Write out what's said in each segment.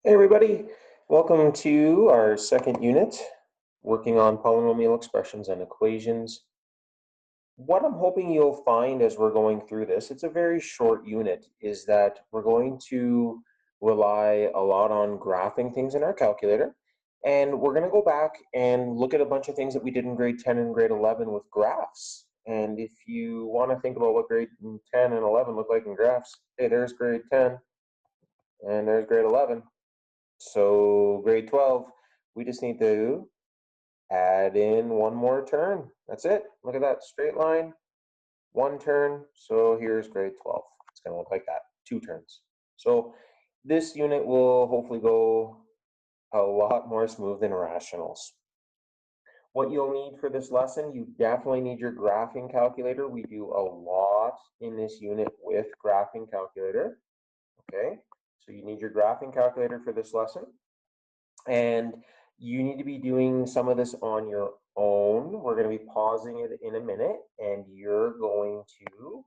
Hey everybody, welcome to our second unit, working on polynomial expressions and equations. What I'm hoping you'll find as we're going through this, it's a very short unit, is that we're going to rely a lot on graphing things in our calculator. And we're going to go back and look at a bunch of things that we did in grade 10 and grade 11 with graphs. And if you want to think about what grade 10 and 11 look like in graphs, hey, there's grade 10 and there's grade 11. So grade 12, we just need to add in one more turn. That's it. Look at that straight line, one turn. So here's grade 12. It's going to look like that, two turns. So this unit will hopefully go a lot more smooth than rationals. What you'll need for this lesson, you definitely need your graphing calculator. We do a lot in this unit with graphing calculator. Okay, so you need your graphing calculator for this lesson. And you need to be doing some of this on your own. We're going to be pausing it in a minute, and you're going to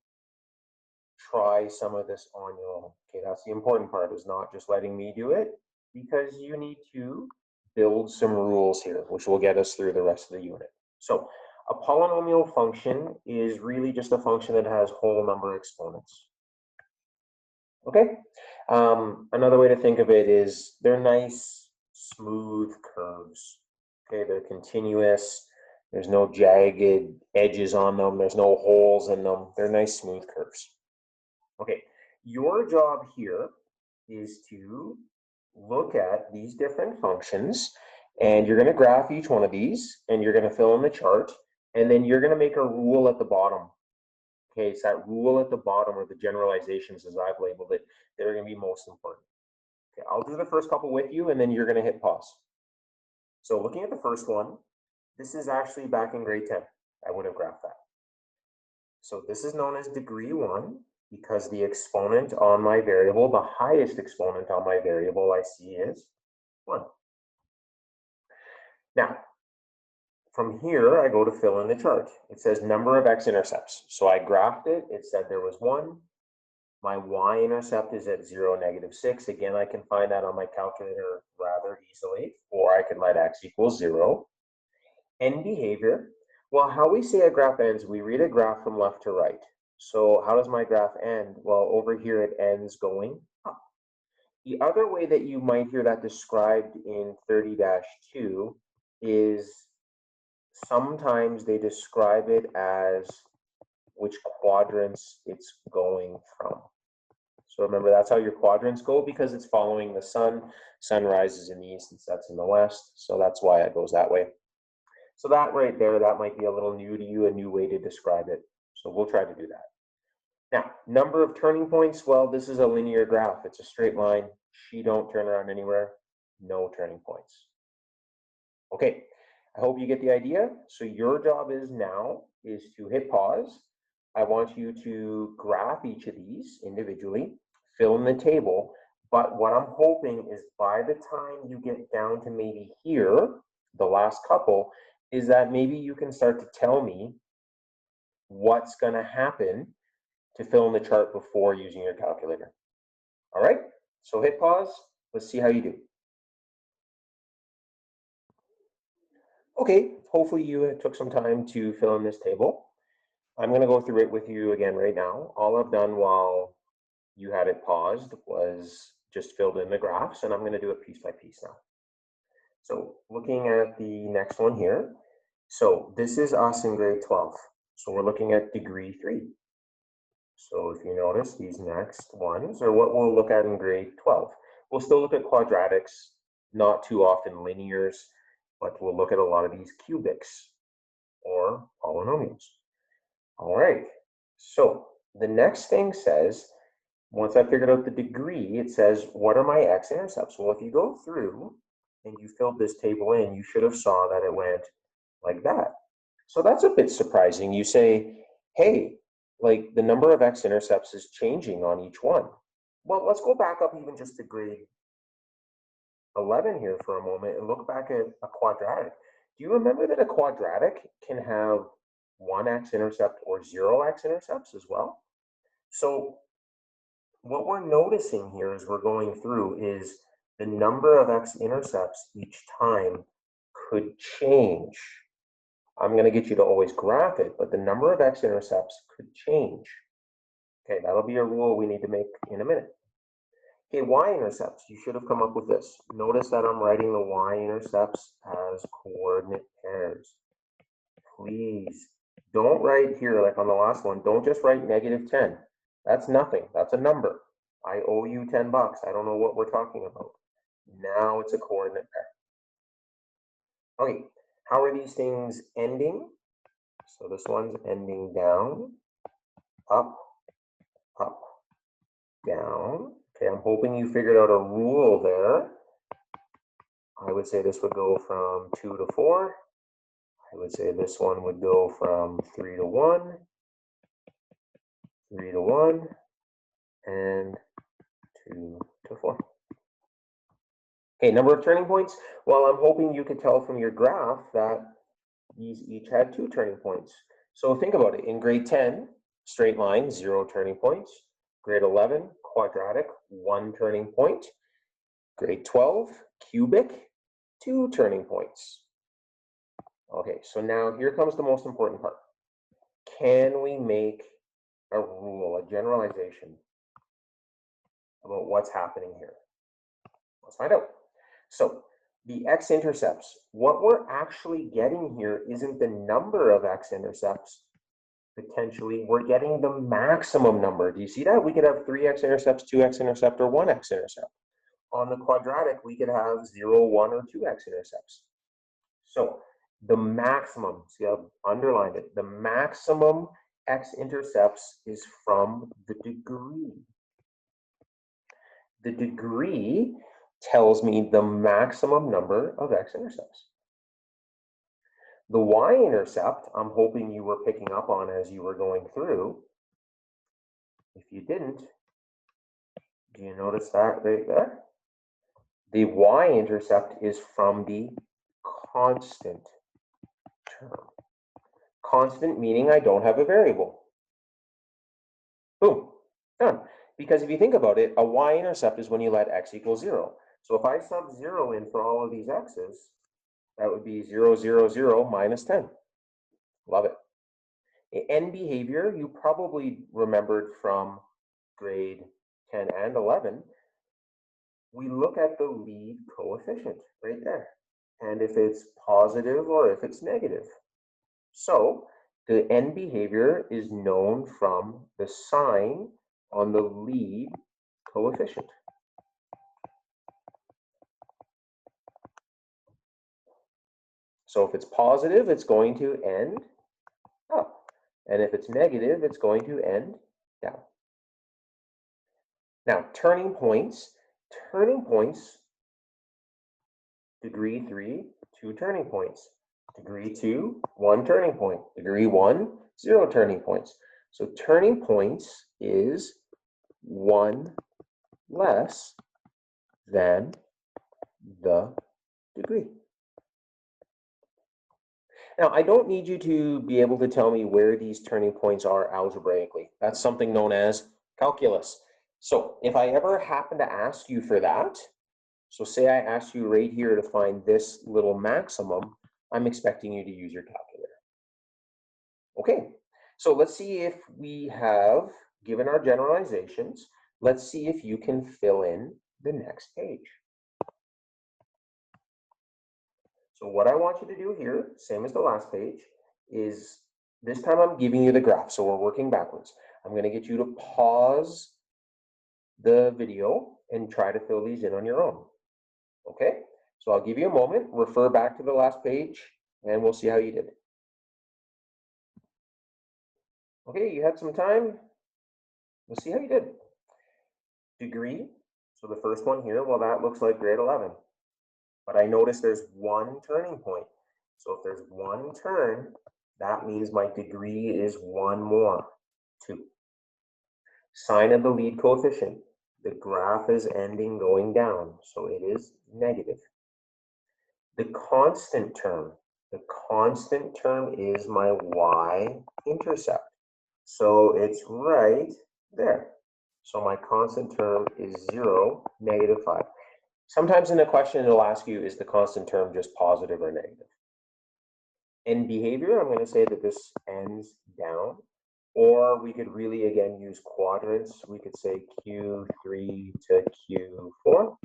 try some of this on your own. Okay, that's the important part, is not just letting me do it, because you need to build some rules here, which will get us through the rest of the unit. So a polynomial function is really just a function that has whole number exponents. Okay, another way to think of it is they're nice, smooth curves. Okay, they're continuous. There's no jagged edges on them. There's no holes in them. They're nice, smooth curves. Okay, your job here is to look at these different functions, and you're going to graph each one of these, and you're going to fill in the chart, and then you're going to make a rule at the bottom. Okay, so that rule at the bottom, or the generalizations as I've labeled it, they're going to be most important. Okay, I'll do the first couple with you, and then you're going to hit pause. So looking at the first one, this is actually back in grade 10. I would have graphed that. So this is known as degree 1, because the exponent on my variable, the highest exponent on my variable I see is 1. Now, from here, I go to fill in the chart. It says number of x-intercepts. So I graphed it. It said there was 1. My y-intercept is at 0, -6. Again, I can find that on my calculator rather easily, or I can let x equals 0. End behavior. Well, how we say a graph ends, we read a graph from left to right. So how does my graph end? Well, over here it ends going up. The other way that you might hear that described in 30-2 is sometimes they describe it as which quadrants it's going from. So remember, that's how your quadrants go, because it's following the sun. Sun rises in the east and sets in the west. So that's why it goes that way. So that right there, that might be a little new to you, a new way to describe it. So we'll try to do that. Now, number of turning points. Well, this is a linear graph. It's a straight line. She don't turn around anywhere. No turning points. Okay, I hope you get the idea. So your job now is to hit pause. I want you to graph each of these individually, fill in the table. But what I'm hoping is by the time you get down to maybe here, the last couple, is that maybe you can start to tell me what's going to happen to fill in the chart before using your calculator. All right, so hit pause. Let's see how you do. Okay, hopefully you took some time to fill in this table. I'm going to go through it with you again right now. All I've done while you had it paused was just filled in the graphs, and I'm going to do it piece by piece now. So looking at the next one here, so this is us in grade 12. So we're looking at degree 3. So if you notice, these next ones are what we'll look at in grade 12. We'll still look at quadratics, not too often linears, but we'll look at a lot of these cubics or polynomials. All right, so the next thing says, once I figured out the degree, it says, what are my x-intercepts? Well, if you go through and you filled this table in, you should have saw that it went like that. So that's a bit surprising. You say, hey, like the number of x-intercepts is changing on each one. Well, let's go back up even just to grade 11 here for a moment and look back at a quadratic. Do you remember that a quadratic can have 1 x-intercept or 0 x-intercepts as well? So what we're noticing here as we're going through is the number of x-intercepts each time could change. I'm going to get you to always graph it, but the number of x-intercepts could change. Okay, that'll be a rule we need to make in a minute. Okay, y-intercepts, you should have come up with this. Notice that I'm writing the y-intercepts as coordinate pairs. Please don't write here like on the last one. Don't just write -10. That's nothing. That's a number. I owe you $10. I don't know what we're talking about. Now it's a coordinate pair. Okay, how are these things ending? So this one's ending down, up, up, down. Okay, I'm hoping you figured out a rule there. I would say this would go from 2 to 4. I would say this one would go from 3 to 1, 3 to 1, and 2 to 4. Okay, number of turning points. Well, I'm hoping you could tell from your graph that these each had 2 turning points. So think about it. In grade 10, straight line, 0 turning points. Grade 11, quadratic, 1 turning point. Grade 12, cubic, 2 turning points. Okay, so now here comes the most important part. Can we make a rule, a generalization about what's happening here? Let's find out. So the x-intercepts, what we're actually getting here isn't the number of x-intercepts. Potentially, we're getting the maximum number. Do you see that? We could have 3 x-intercepts, 2 x-intercept, or 1 x-intercept. On the quadratic, we could have 0, 1, or 2 x-intercepts. So the maximum, see I've underlined it, the maximum x-intercepts is from the degree. The degree tells me the maximum number of x-intercepts. The y-intercept, I'm hoping you were picking up on as you were going through. If you didn't, do you notice that right there? The y-intercept is from the constant term. Constant meaning I don't have a variable. Boom, done. Because if you think about it, a y-intercept is when you let x equal 0. So if I sub 0 in for all of these x's, that would be 0, 0, 0 minus 10. Love it. End behavior, you probably remembered from grade 10 and 11. We look at the lead coefficient right there. And if it's positive or if it's negative. So the end behavior is known from the sign on the lead coefficient. So if it's positive, it's going to end up. And if it's negative, it's going to end down. Now, turning points, degree 3, 2 turning points. Degree 2, 1 turning point. Degree 1, 0 turning points. So turning points is 1 less than the degree. Now, I don't need you to be able to tell me where these turning points are algebraically. That's something known as calculus. So if I ever happen to ask you for that, so say I asked you right here to find this little maximum, I'm expecting you to use your calculator. Okay, so let's see if we have, given our generalizations, let's see if you can fill in the next page. So what I want you to do here, same as the last page, is this time I'm giving you the graph, so we're working backwards. I'm going to get you to pause the video and try to fill these in on your own. Okay, so I'll give you a moment, refer back to the last page, and we'll see how you did. Okay, you had some time. Let's see how you did. Degree, so the first one here, well, that looks like grade 11. But I notice there's 1 turning point. So if there's 1 turn, that means my degree is 1 more, 2. Sign of the lead coefficient. The graph is ending going down, so it is negative. The constant term is my y-intercept. So it's right there. So my constant term is 0, -5. Sometimes in a question it'll ask you, is the constant term just positive or negative? In behavior, I'm going to say that this ends down, or we could really again use quadrants. We could say Q3 to Q4.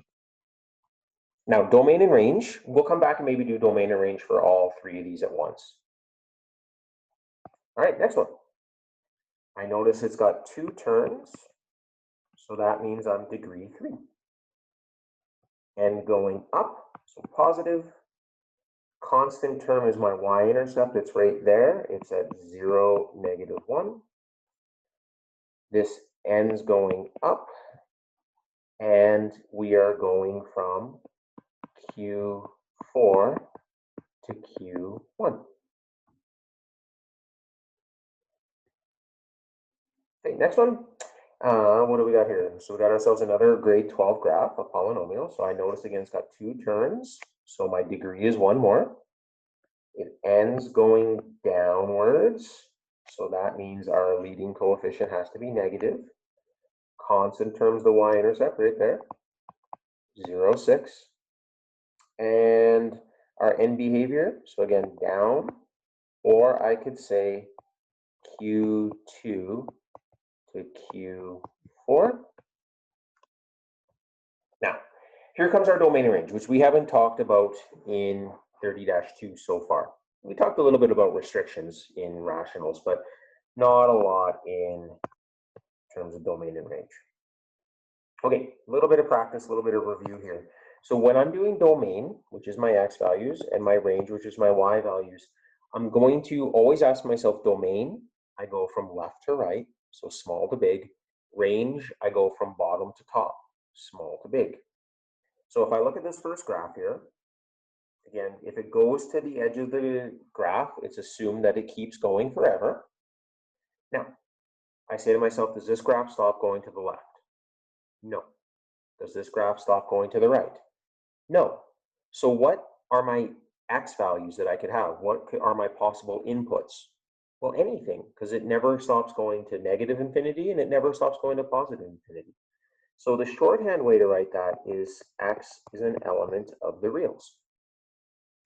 Now, domain and range, we'll come back and maybe do domain and range for all three of these at once. All right, next one. I notice it's got two terms, so that means I'm degree 3. And going up, so positive. Constant term is my y-intercept. It's right there. It's at 0, -1. This ends going up, and we are going from Q4 to Q1. Okay, next one. What do we got here? So we got ourselves another grade 12 graph, a polynomial. So I notice again it's got two terms. So my degree is one more. It ends going downwards. So that means our leading coefficient has to be negative. Constant terms, the y-intercept right there, 0, 6. And our end behavior, so again, down. Or I could say Q2 to Q4. Now, here comes our domain and range, which we haven't talked about in 30-2 so far. We talked a little bit about restrictions in rationals, but not a lot in terms of domain and range. Okay, a little bit of practice, a little bit of review here. So when I'm doing domain, which is my x values, and my range, which is my y values, I'm going to always ask myself domain, I go from left to right, so small to big. Range, I go from bottom to top, small to big. So if I look at this first graph here, again, if it goes to the edge of the graph, it's assumed that it keeps going forever. Now, I say to myself, does this graph stop going to the left? No. Does this graph stop going to the right? No. So what are my x values that I could have? What are my possible inputs? Well, anything, because it never stops going to negative infinity and it never stops going to positive infinity. So the shorthand way to write that is x is an element of the reals.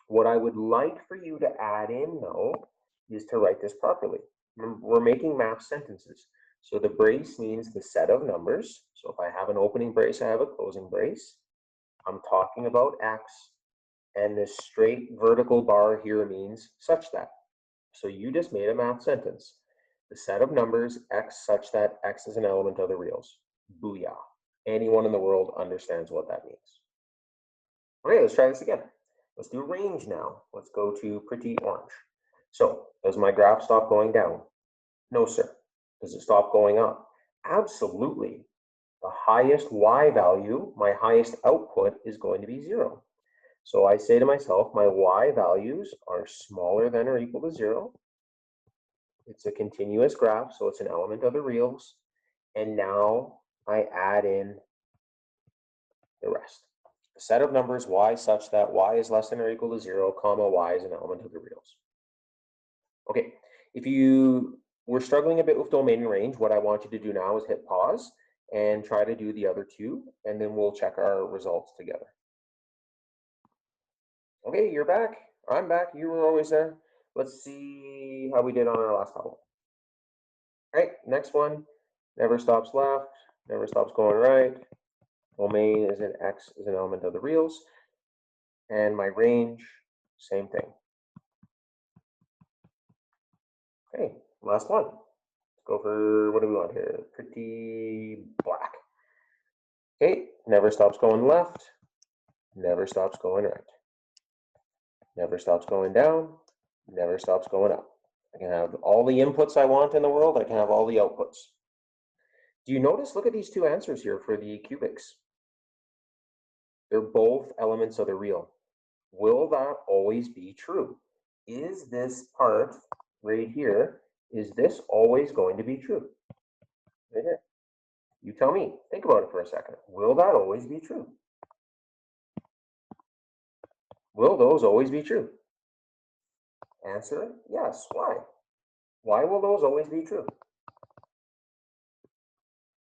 What I would like for you to add in, though, is to write this properly. Remember, we're making math sentences. So the brace means the set of numbers. So if I have an opening brace, I have a closing brace. I'm talking about x, and this straight vertical bar here means such that. So you just made a math sentence. The set of numbers x such that x is an element of the reals. Booyah. Anyone in the world understands what that means. Okay, let's try this again. Let's do range now. Let's go to pretty orange. So does my graph stop going down? No, sir. Does it stop going up? Absolutely. The highest y value, my highest output, is going to be 0. So I say to myself, my y values are smaller than or equal to 0. It's a continuous graph, so it's an element of the reals. And now I add in the rest. A set of numbers y such that y is less than or equal to 0, comma, y is an element of the reals. Okay, if you were struggling a bit with domain and range, what I want you to do now is hit pause and try to do the other two, and then we'll check our results together. Okay, you're back. I'm back. You were always there. Let's see how we did on our last problem. All right, next one. Never stops left, never stops going right. Domain is an x is an element of the reals. And my range, same thing. Okay, last one. Let's go for, what do we want here? Pretty black. Okay, never stops going left, never stops going right. Never stops going down, never stops going up. I can have all the inputs I want in the world, I can have all the outputs. Do you notice, look at these two answers here for the cubics. They're both elements of the real. Will that always be true? Is this part right here, is this always going to be true? Right here. You tell me. Think about it for a second. Will that always be true? Will those always be true? Answer, yes. Why? Why will those always be true?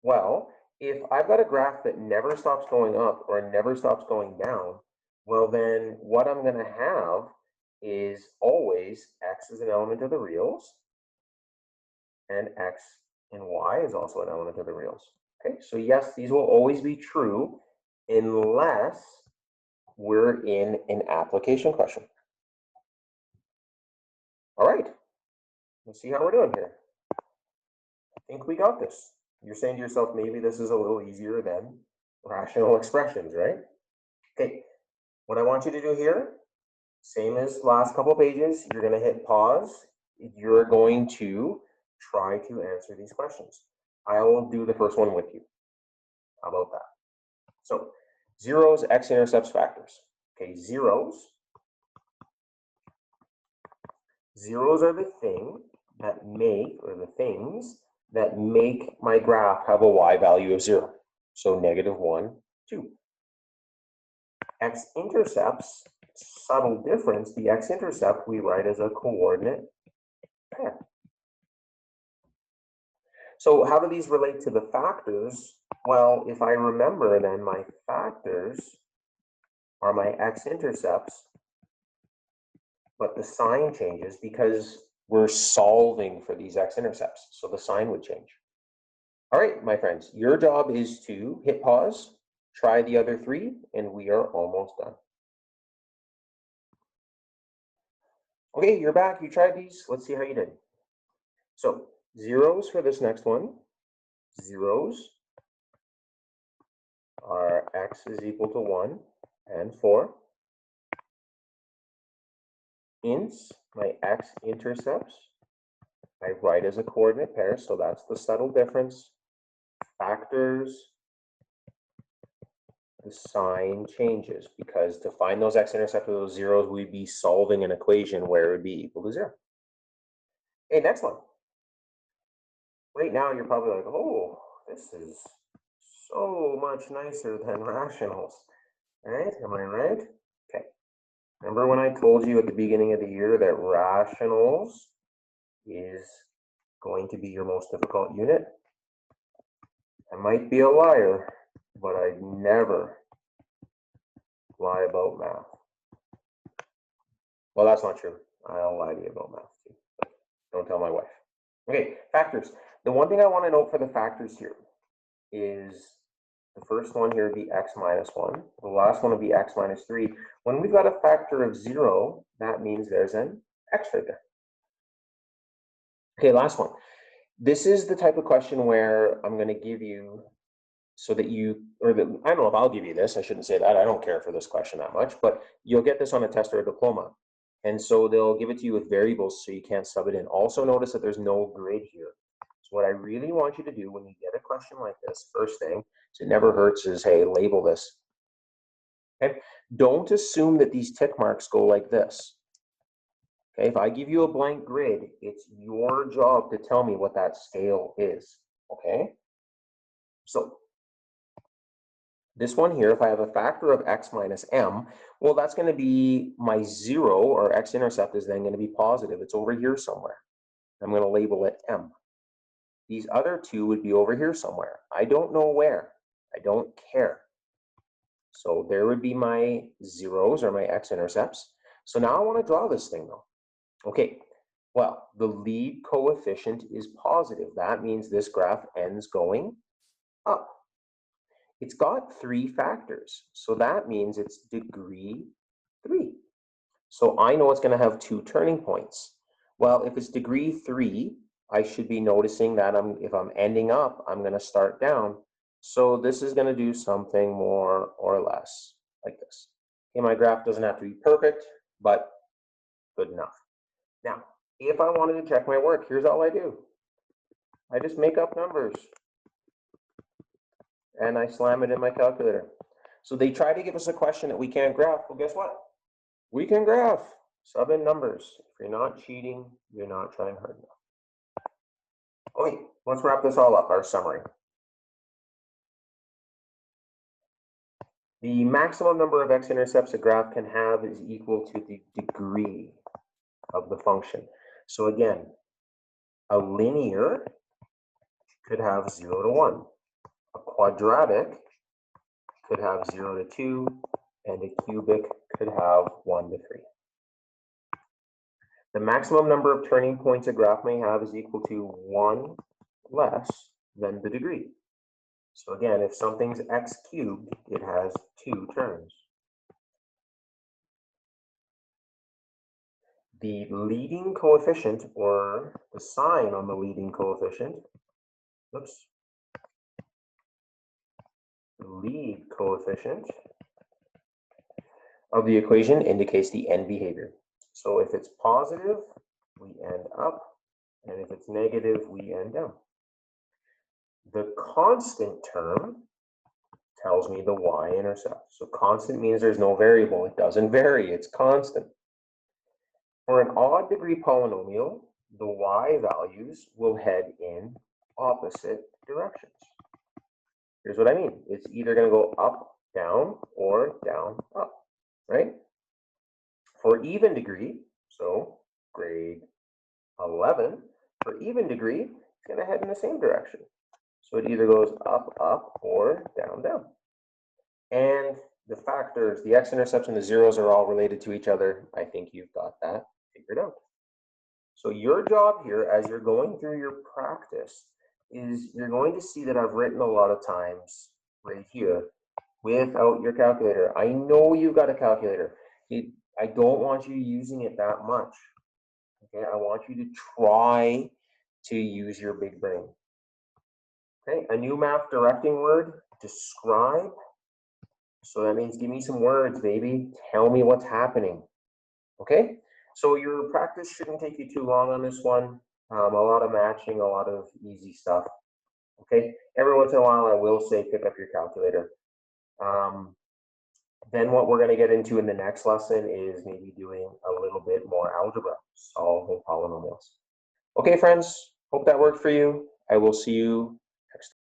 Well, If I've got a graph that never stops going up or never stops going down, well then what I'm going to have is always x is an element of the reals, and x and y is also an element of the reals. Okay, so yes, these will always be true unless we're in an application question. All right, let's see how we're doing here. I think we got this. You're saying to yourself, maybe this is a little easier than rational expressions, right? Okay, what I want you to do here, same as last couple of pages, you're going to hit pause. You're going to try to answer these questions. I will do the first one with you. How about that? So zeros, x-intercepts, factors. Okay, zeros are the thing that make, or the things that make my graph have a y value of 0. So -1, 2. X-intercepts, subtle difference, the x-intercept we write as a coordinate pair. So how do these relate to the factors? Well, if I remember, then my factors are my x-intercepts, but the sign changes because we're solving for these x-intercepts, so the sign would change. All right, my friends, your job is to hit pause, try the other 3, and we are almost done. Okay, you're back, you tried these, let's see how you did. So zeros for this next one, zeros are x is equal to 1 and 4. Ints, my x-intercepts, I write as a coordinate pair, so that's the subtle difference. Factors, the sign changes, because to find those x-intercepts of those zeros, we'd be solving an equation where it would be equal to 0. Okay, next one. Right now, you're probably like, oh, this is so much nicer than rationals. Right? Am I right? Okay. Remember when I told you at the beginning of the year that rationals is going to be your most difficult unit? I might be a liar, but I never lie about math. Well, that's not true. I'll lie to you about math too, but don't tell my wife. Okay, factors. The one thing I want to note for the factors here is the first one here would be x minus 1. The last one would be x minus 3. When we've got a factor of 0, that means there's an x right there. Okay, last one. This is the type of question where I'm going to give you so that you, I don't know if I'll give you this, I shouldn't say that, I don't care for this question that much, but you'll get this on a test or a diploma. And so they'll give it to you with variables so you can't sub it in. Also notice that there's no grid here. So what I really want you to do when you get a question like this, first thing, so it never hurts, is, hey, label this. Okay? Don't assume that these tick marks go like this. Okay, if I give you a blank grid, it's your job to tell me what that scale is. Okay? So this one here, if I have a factor of x minus m, well, that's going to be my 0, or x-intercept is then going to be positive. It's over here somewhere. I'm going to label it m. These other two would be over here somewhere. I don't know where. I don't care. So there would be my zeros, or my x-intercepts. So now I want to draw this thing, though. Okay, well, the lead coefficient is positive. That means this graph ends going up. It's got 3 factors, so that means it's degree 3. So I know it's going to have 2 turning points. Well, if it's degree 3, I should be noticing that if I'm ending up, I'm going to start down. So this is going to do something more or less like this. Okay, my graph doesn't have to be perfect, but good enough. Now, if I wanted to check my work, here's all I do. I just make up numbers and I slam it in my calculator. So they try to give us a question that we can't graph. Well, guess what? We can graph. Sub in numbers. If you're not cheating, you're not trying hard enough. Okay, let's wrap this all up, our summary. The maximum number of x-intercepts a graph can have is equal to the degree of the function. So again, a linear could have 0 to 1. A quadratic could have 0 to 2, and a cubic could have 1 to 3. The maximum number of turning points a graph may have is equal to 1 less than the degree. So again, if something's x cubed, it has 2 turns. The leading coefficient, or the sign on the leading coefficient, the lead coefficient of the equation indicates the end behavior. So if it's positive, we end up, and if it's negative, we end down. The constant term tells me the y-intercept. So constant means there's no variable. It doesn't vary, it's constant. For an odd degree polynomial, the y values will head in opposite directions. Here's what I mean. It's either going to go up, down, or down, up, right? For even degree, so grade 11, for even degree, it's going to head in the same direction. So it either goes up, up, or down, down. And the factors, the x-intercepts and the zeros are all related to each other. I think you've got that figured out. So your job here, as you're going through your practice, is you're going to see that I've written a lot of times right here without your calculator. I know you've got a calculator. I don't want you using it that much. Okay, I want you to try to use your big brain. Okay, a new math directing word, describe. So that means give me some words, baby. Tell me what's happening. Okay, so your practice shouldn't take you too long on this one. A lot of matching, a lot of easy stuff. Okay, every once in a while I will say pick up your calculator. Then what we're going to get into in the next lesson is maybe doing a little bit more algebra, solving polynomials. Okay, friends, hope that worked for you. I will see you